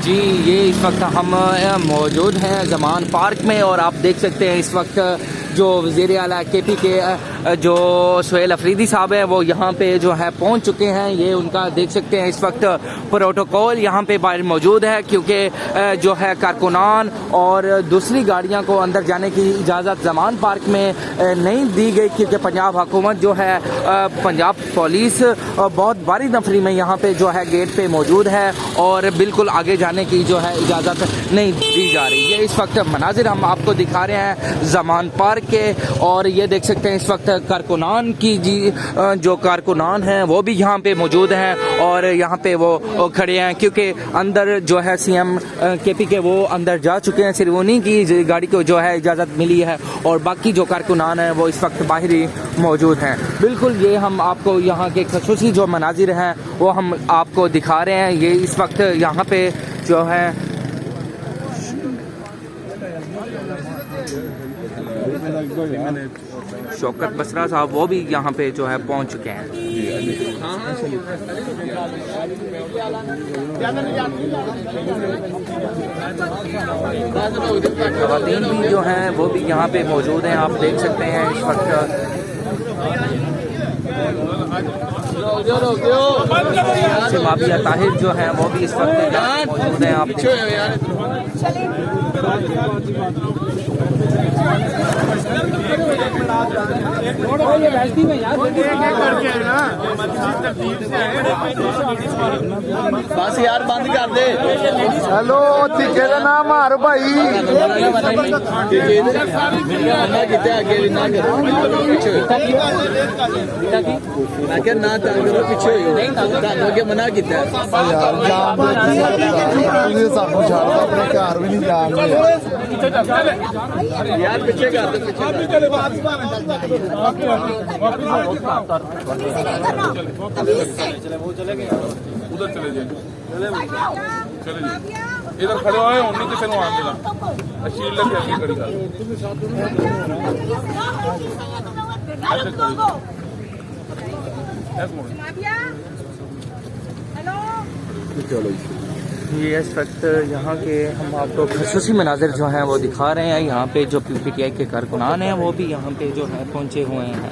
जी, ये इस वक्त हम मौजूद हैं ज़मान पार्क में और आप देख सकते हैं इस वक्त जो वज़ीर आला KP के जो सुहेल अफरीदी साहब हैं वो यहाँ पे जो है पहुँच चुके हैं। ये उनका देख सकते हैं इस वक्त प्रोटोकॉल यहाँ पे बाहर मौजूद है, क्योंकि जो है कारकुनान और दूसरी गाड़ियाँ को अंदर जाने की इजाज़त ज़मान पार्क में नहीं दी गई, क्योंकि पंजाब हुकूमत जो है पंजाब पुलिस बहुत भारी नफरी में यहाँ पे जो है गेट पे मौजूद है और बिल्कुल आगे जाने की जो है इजाज़त नहीं दी जा रही। ये इस वक्त मनाजिर हम आपको दिखा रहे हैं ज़मान पार्क के, और ये देख सकते हैं इस वक्त कारकुनान की जो कारकुनान हैं वो भी यहाँ पे मौजूद हैं और यहाँ पे वो खड़े हैं, क्योंकि अंदर जो है CM KP के वो अंदर जा चुके हैं। सिर्फ उन्हीं की गाड़ी को जो है इजाज़त मिली है और बाकी जो कारकुनान हैं वो इस वक्त बाहर ही मौजूद हैं। बिल्कुल ये हम आपको यहाँ के खसूसी जो मनाजिर हैं वो हम आपको दिखा रहे हैं। ये इस वक्त यहाँ पे जो है शौकत बसरा साहब वो भी यहाँ पे जो है पहुँच चुके हैं। ख़वातीन भी जो हैं वो भी यहाँ पे मौजूद हैं, आप देख सकते हैं इस वक्त। माबिया ताहिर जो है वो भी इस वक्त मौजूद हैं, आप बस यार बंद कर दे। हेलो टिके का नाम मार भाई मैं ना तंग करो पिछे अगे मना किया सानू छड़ अपने घर भी नहीं जाने यार पिछे कर उधर चले जाए इधर खड़े हुए उन्हीं किसी को आने देना शील्ड लगे आगे खड़ी ये इस वक्त यहाँ के हम आपको खसूसी मनाजिर जो हैं वो दिखा रहे हैं। यहाँ पे जो PTI के कारकुनान हैं वो भी यहाँ पे जो है पहुँचे हुए हैं।